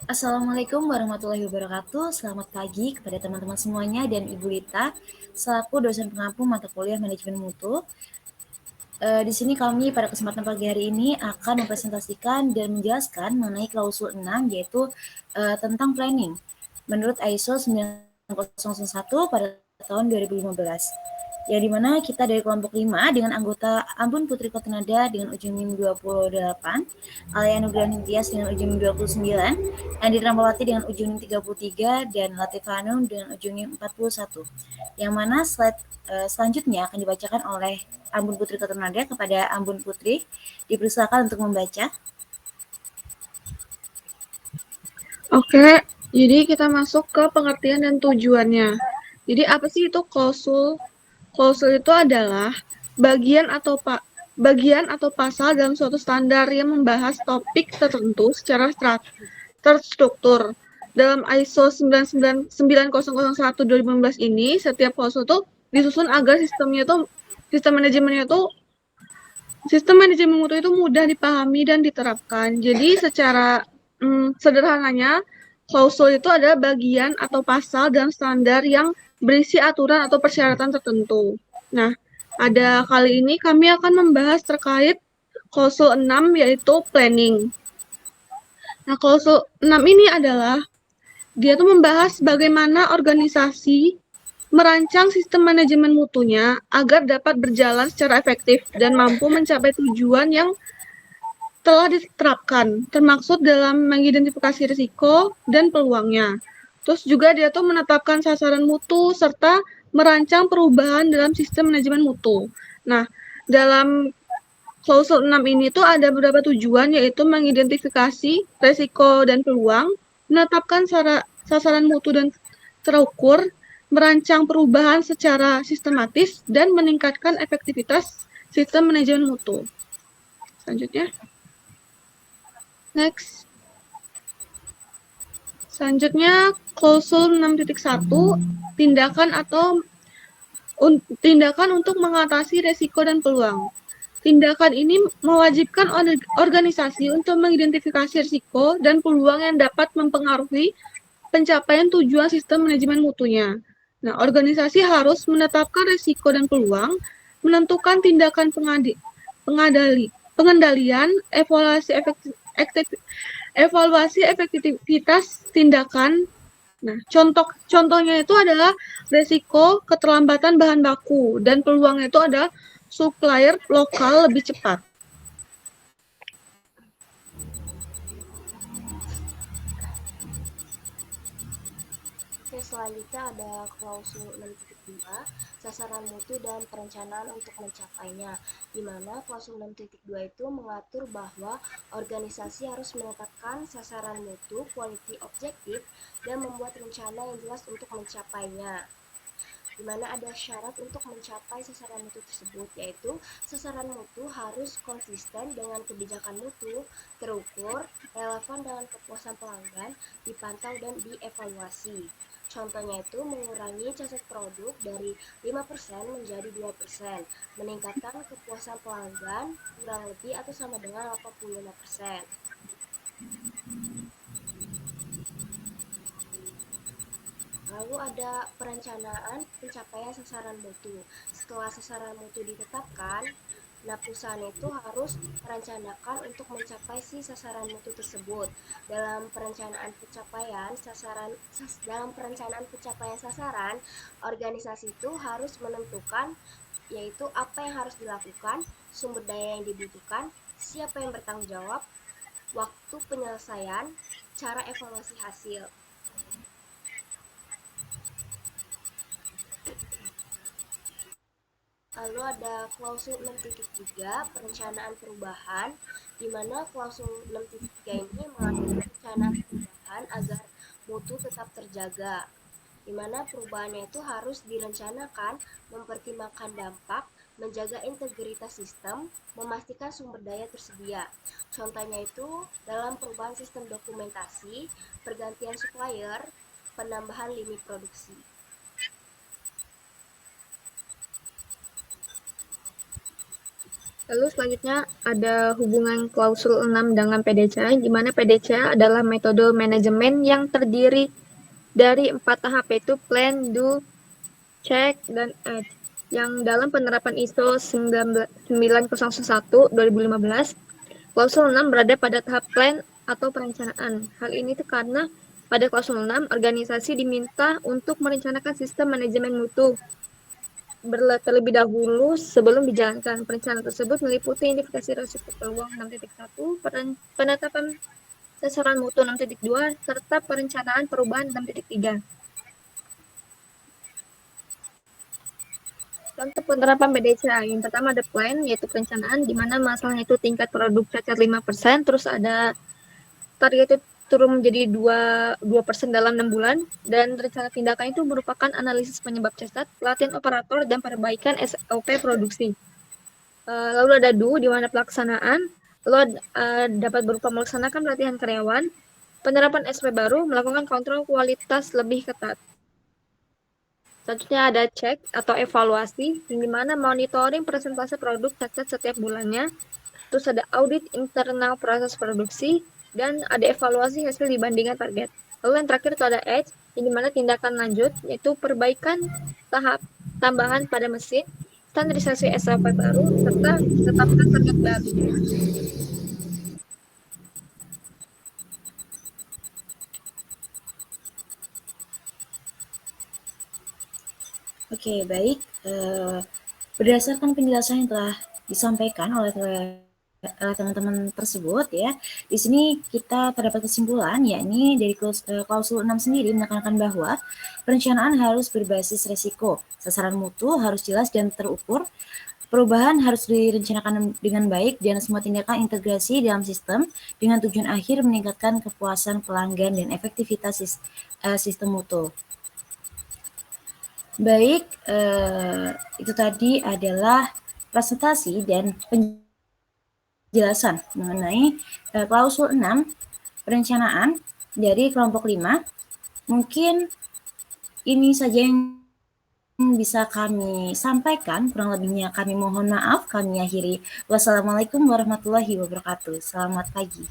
Assalamualaikum warahmatullahi wabarakatuh. Selamat pagi kepada teman-teman semuanya dan Ibu Lita, selaku dosen pengampu mata kuliah manajemen mutu. Di sini kami pada kesempatan pagi hari ini akan mempresentasikan dan menjelaskan mengenai klausul 6, yaitu tentang planning menurut ISO 9001 pada tahun 2015. Yang dimana kita dari kelompok 5 dengan anggota Ambun Putri Kotanada dengan ujung NIM 28, Alia Nugraha Nintias dengan ujung NIM 29, Andi Rahmawati dengan ujung NIM 33, dan Latifah Hanum dengan ujung NIM 41. Yang mana slide selanjutnya akan dibacakan oleh Ambun Putri Kotanada kepada Ambun Putri. Dipersilakan untuk membaca. Oke, jadi kita masuk ke pengertian dan tujuannya. Jadi apa sih itu klausul? Klausul itu adalah bagian atau pasal dalam suatu standar yang membahas topik tertentu secara terstruktur. Dalam ISO 9001/2015 ini, setiap klausul itu disusun agar sistem manajemen mutu itu mudah dipahami dan diterapkan. Jadi secara sederhananya, klausul itu adalah bagian atau pasal dalam standar yang berisi aturan atau persyaratan tertentu. Nah, pada kali ini kami akan membahas terkait klausul 6, yaitu planning. Nah, klausul 6 ini adalah dia tuh membahas bagaimana organisasi merancang sistem manajemen mutunya agar dapat berjalan secara efektif dan mampu mencapai tujuan yang telah diterapkan, termaksud dalam mengidentifikasi risiko dan peluangnya. Terus juga dia tuh menetapkan sasaran mutu serta merancang perubahan dalam sistem manajemen mutu. Nah, dalam klausul 6 ini tuh ada beberapa tujuan, yaitu mengidentifikasi risiko dan peluang, menetapkan sasaran mutu dan terukur, merancang perubahan secara sistematis, dan meningkatkan efektivitas sistem manajemen mutu. Selanjutnya. Next. Selanjutnya, klausul 6.1, tindakan untuk mengatasi risiko dan peluang. Tindakan ini mewajibkan organisasi untuk mengidentifikasi risiko dan peluang yang dapat mempengaruhi pencapaian tujuan sistem manajemen mutunya. Nah, organisasi harus menetapkan risiko dan peluang, menentukan tindakan pengendalian, evaluasi efektivitas tindakan. Nah, contohnya itu adalah risiko keterlambatan bahan baku, dan peluangnya itu adalah supplier lokal lebih cepat. Oke, selanjutnya ada klausul 6.2, sasaran mutu dan perencanaan untuk mencapainya, di mana klausul 6.2 itu mengatur bahwa organisasi harus menetapkan sasaran mutu, quality objektif, dan membuat rencana yang jelas untuk mencapainya. Di mana ada syarat untuk mencapai sasaran mutu tersebut, yaitu sasaran mutu harus konsisten dengan kebijakan mutu, terukur, relevan dengan kepuasan pelanggan, dipantau dan dievaluasi. Contohnya itu mengurangi cacat produk dari 5% menjadi 2%, meningkatkan kepuasan pelanggan kurang lebih atau sama dengan 85%. Lalu ada perencanaan pencapaian sasaran mutu. Setelah sasaran mutu ditetapkan, perusahaan itu harus merencanakan untuk mencapai si sasaran mutu tersebut. Dalam perencanaan pencapaian sasaran, organisasi itu harus menentukan yaitu apa yang harus dilakukan, sumber daya yang dibutuhkan, siapa yang bertanggung jawab, waktu penyelesaian, cara evaluasi hasil. Lalu ada klausul 6.3, perencanaan perubahan, di mana klausul 6.3 ini mengatur perencanaan perubahan agar mutu tetap terjaga, di mana perubahannya itu harus direncanakan, mempertimbangkan dampak, menjaga integritas sistem, memastikan sumber daya tersedia. Contohnya itu dalam perubahan sistem dokumentasi, pergantian supplier, penambahan lini produksi. Lalu selanjutnya ada hubungan klausul 6 dengan PDCA, di mana PDCA adalah metode manajemen yang terdiri dari 4 tahap, yaitu plan, do, check, dan act. Yang dalam penerapan ISO 9001 2015, klausul 6 berada pada tahap plan atau perencanaan. Hal ini itu karena pada klausul 6, organisasi diminta untuk merencanakan sistem manajemen mutu terlebih dahulu sebelum dijalankan. Perencanaan tersebut meliputi identifikasi risiko peluang 6.1, penetapan sasaran mutu 6.2, serta perencanaan perubahan 6.3. Contoh penerapan PDCA, yang pertama ada plan, yaitu perencanaan, di mana masalahnya itu tingkat produk cacat 5%, terus ada target itu turun menjadi 2% dalam 6 bulan, dan rencana tindakan itu merupakan analisis penyebab cacat, pelatihan operator, dan perbaikan SOP produksi. Lalu ada do, di mana pelaksanaan, lalu dapat berupa melaksanakan pelatihan karyawan, penerapan SP baru, melakukan kontrol kualitas lebih ketat. Selanjutnya ada cek atau evaluasi, di mana monitoring presentasi produk cacat setiap bulannya. Terus ada audit internal proses produksi, dan ada evaluasi hasil dibandingkan target. Lalu yang terakhir itu ada edge, di mana tindakan lanjut, yaitu perbaikan tahap tambahan pada mesin, standarisasi SOP baru, serta tetapkan target baru. Oke, baik. Berdasarkan penjelasan yang telah disampaikan oleh teman-teman tersebut ya, di sini kita terdapat kesimpulan, yakni dari klausul 6 sendiri menekankan bahwa perencanaan harus berbasis resiko, sasaran mutu harus jelas dan terukur, perubahan harus direncanakan dengan baik, dan semua tindakan integrasi dalam sistem dengan tujuan akhir meningkatkan kepuasan pelanggan dan efektivitas sistem mutu. Baik, itu tadi adalah presentasi dan penjelasan mengenai klausul 6 perencanaan dari kelompok 5. Mungkin ini saja yang bisa kami sampaikan, kurang lebihnya kami mohon maaf, kami akhiri. Wassalamualaikum warahmatullahi wabarakatuh. Selamat pagi.